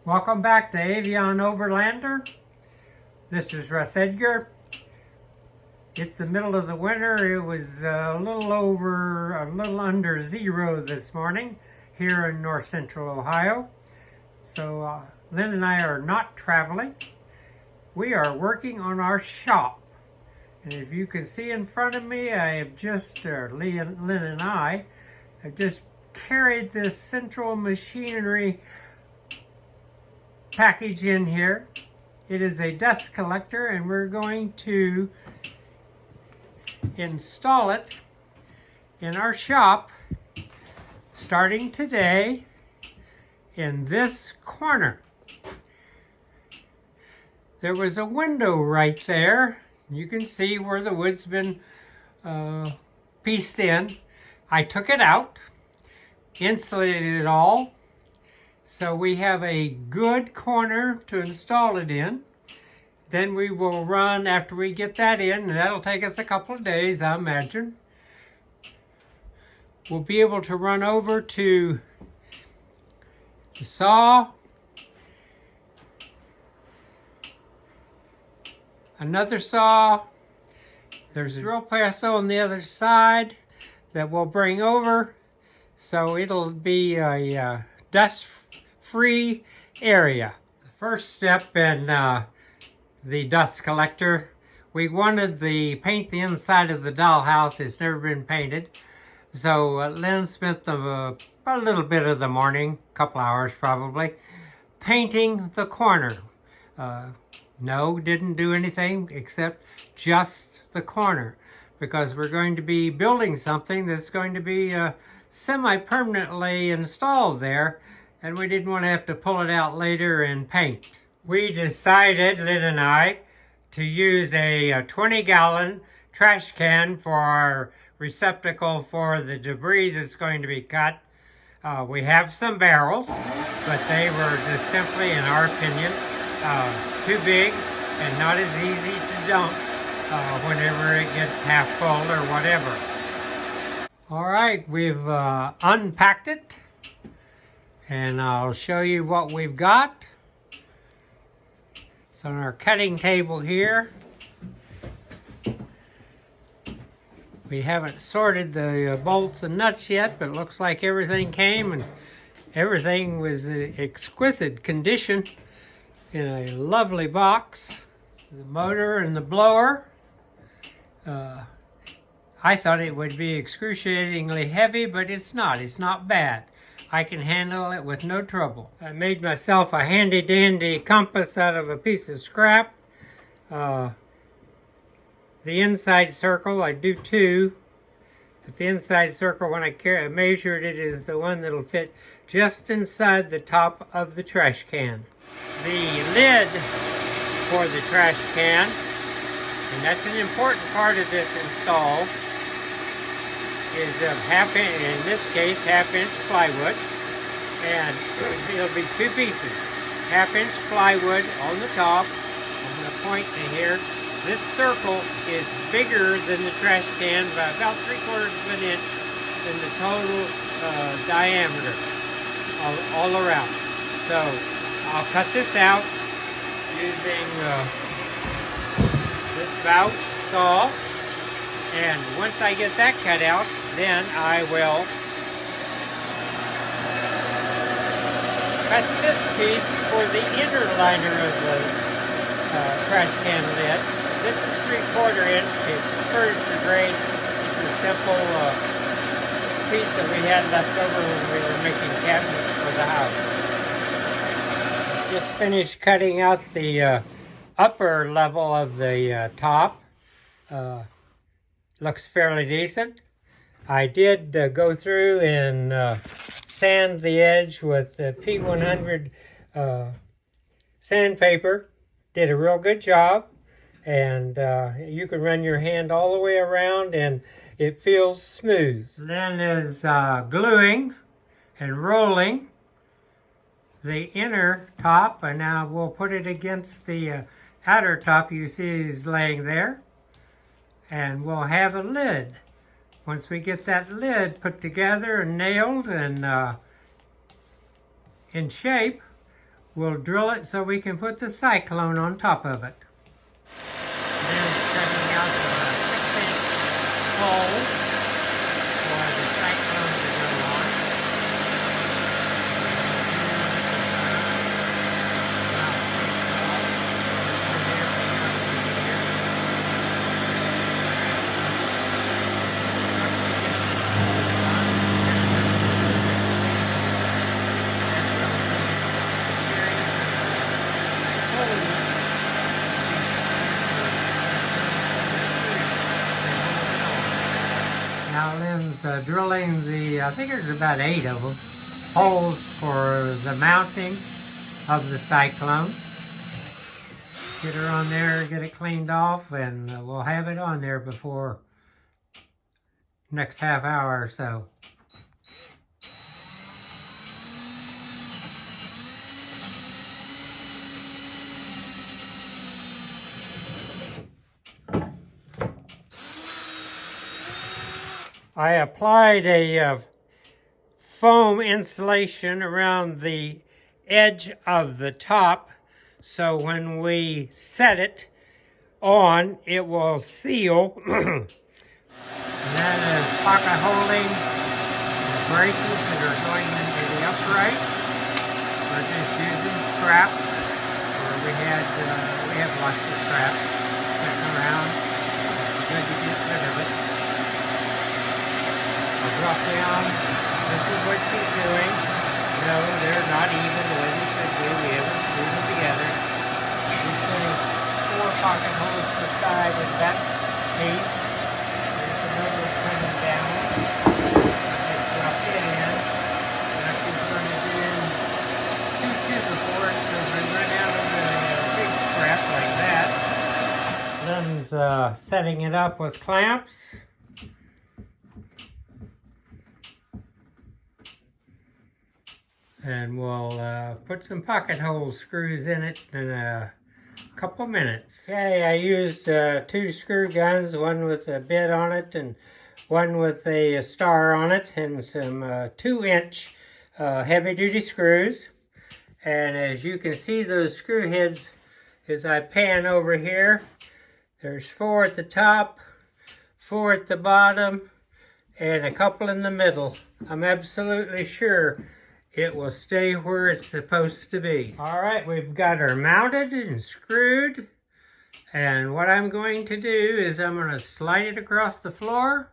Welcome back to Avion Overlander. This is Russ Edgar. It's the middle of the winter. It was a little under zero this morning here in north central Ohio. So Lynn and I are not traveling. We are working on our shop. And if you can see in front of me, I have just, Lynn and I have just carried this central machinery package in here. It is a dust collector, and we're going to install it in our shop starting today in this corner. There was a window right there. You can see where the wood's been pieced in. I took it out, insulated it all, so we have a good corner to install it in. Then we will run, after we get that in, and that'll take us a couple of days, I imagine. We'll be able to run over to the saw, another saw. There's a drill press on the other side that we'll bring over, so it'll be a dust-free area. The first step in the dust collector, we wanted to paint the inside of the dollhouse. It's never been painted. So Lynn spent a little bit of the morning, a couple hours probably, painting the corner. No, didn't do anything except just the corner, because we're going to be building something that's going to be semi-permanently installed there, and we didn't want to have to pull it out later and paint. We decided, Lynn and I, to use a 20-gallon trash can for our receptacle for the debris that's going to be cut. We have some barrels, but they were just simply, in our opinion, too big and not as easy to dump whenever it gets half full or whatever. All right, we've unpacked it, and I'll show you what we've got. It's on our cutting table here. We haven't sorted the bolts and nuts yet, but it looks like everything came, and everything was in exquisite condition in a lovely box. So the motor and the blower. I thought it would be excruciatingly heavy, but it's not. It's not bad. I can handle it with no trouble. I made myself a handy-dandy compass out of a piece of scrap. The inside circle, I do two, but the inside circle, when I measured it, is the one that'll fit just inside the top of the trash can. The lid for the trash can, and that's an important part of this install, is of in this case, half-inch plywood, and it'll be two pieces. Half-inch plywood on the top. I'm going to point to here. This circle is bigger than the trash can by about 3/4 of an inch than the total diameter all around. So I'll cut this out using this bout saw. And once I get that cut out, then I will cut this piece for the inner liner of the trash can lid. This is 3/4 inch. It's furniture grade. It's a simple piece that we had left over when we were making cabinets for the house. Just finished cutting out the upper level of the top. Looks fairly decent. I did go through and sand the edge with the P100 sandpaper. Did a real good job, and you can run your hand all the way around and it feels smooth. Lynn is gluing and rolling the inner top, and now we'll put it against the outer top you see is laying there. And we'll have a lid. Once we get that lid put together and nailed and in shape, we'll drill it so we can put the cyclone on top of it. Then setting out a 6-inch hole for the cyclone to go on. Now Lynn's drilling I think there's about 8 of them, holes for the mounting of the cyclone. Get her on there, get it cleaned off, and we'll have it on there before next half hour or so. I applied a foam insulation around the edge of the top, so when we set it on, it will seal. And that is pocket holding braces that are going into the upright. We're just using scrap, or we have lots of scrap sitting around. It's good to get rid of it. Drop down. This is what she's doing. No, they're not even the way they should be. We haven't screwed them together. She's putting 4 pocket holes per side of that piece. There's another coming down. Just drop it in. Now she's going to do 2 2x4s because we run out of the big scrap like that. Lynn's setting it up with clamps. And we'll put some pocket hole screws in it in a couple minutes. Okay, I used 2 screw guns, one with a bit on it and one with a star on it, and some 2-inch heavy-duty screws. And as you can see, those screw heads, as I pan over here, there's 4 at the top, 4 at the bottom, and a couple in the middle. I'm absolutely sure it will stay where it's supposed to be. All right, we've got her mounted and screwed. And what I'm going to do is I'm going to slide it across the floor,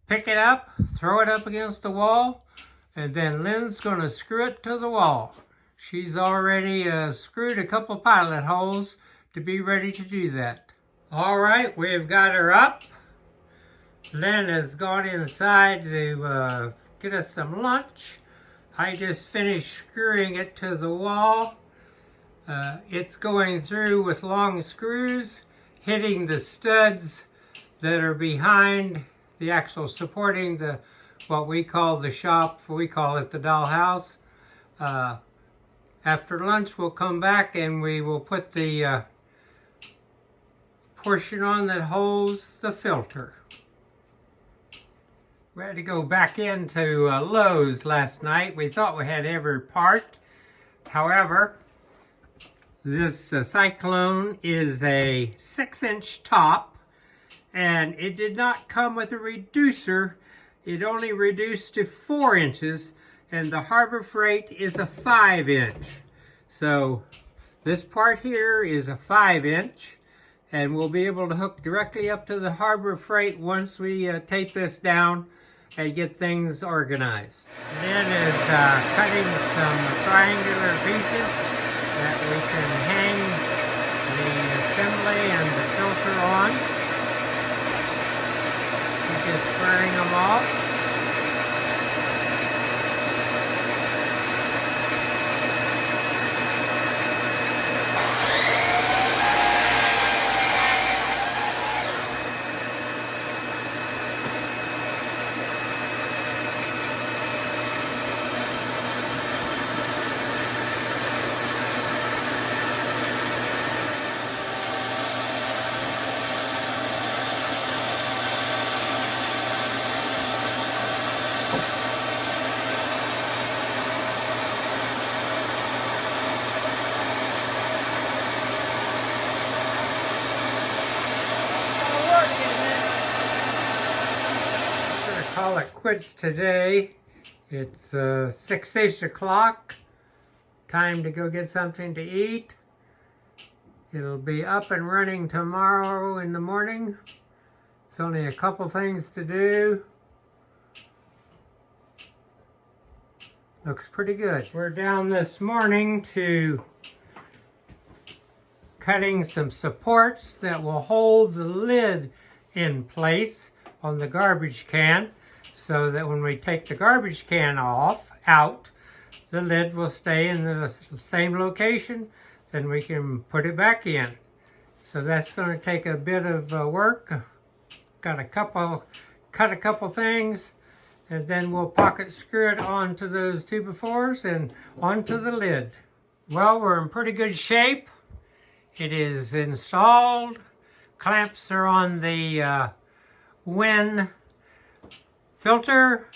pick it up, throw it up against the wall, and then Lynn's going to screw it to the wall. She's already screwed a couple pilot holes to be ready to do that. All right, we've got her up. Lynn has gone inside to get us some lunch. I just finished screwing it to the wall. It's going through with long screws, hitting the studs that are behind the actual supporting what we call the shop. We call it the dollhouse. After lunch, we'll come back and we will put the portion on that holds the filter. We had to go back into Lowe's last night. We thought we had every part. However, this cyclone is a 6-inch top, and it did not come with a reducer. It only reduced to 4 inches, and the Harbor Freight is a 5-inch. So this part here is a 5-inch, and we'll be able to hook directly up to the Harbor Freight once we tape this down and get things organized. Lynn is cutting some triangular pieces that we can hang the assembly and the filter on. She's just squaring them off. quits today. It's 6-ish o'clock. Time to go get something to eat. It'll be up and running tomorrow in the morning. It's only a couple things to do. Looks pretty good. We're down this morning to cutting some supports that will hold the lid in place on the garbage can, so that when we take the garbage can out, the lid will stay in the same location. Then we can put it back in. So that's going to take a bit of work. Got cut a couple things, and then we'll pocket screw it onto those 2x4s and onto the lid. Well, we're in pretty good shape. It is installed. Clamps are on the Wynn filter.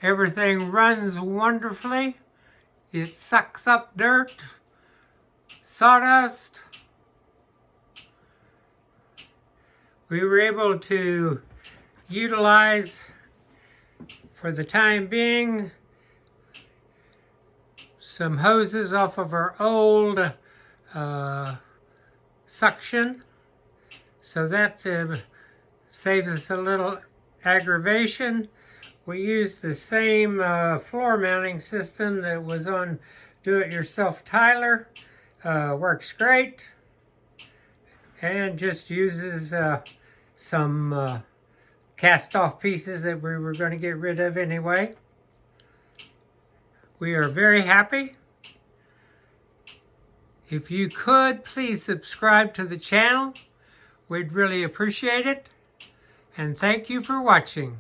Everything runs wonderfully. It sucks up dirt, sawdust. We were able to utilize, for the time being, some hoses off of our old suction. So that saves us a little aggravation. We used the same floor mounting system that was on Do-It-Yourself Tyler. Works great. And just uses some cast-off pieces that we were going to get rid of anyway. We are very happy. If you could, please subscribe to the channel. We'd really appreciate it. And thank you for watching.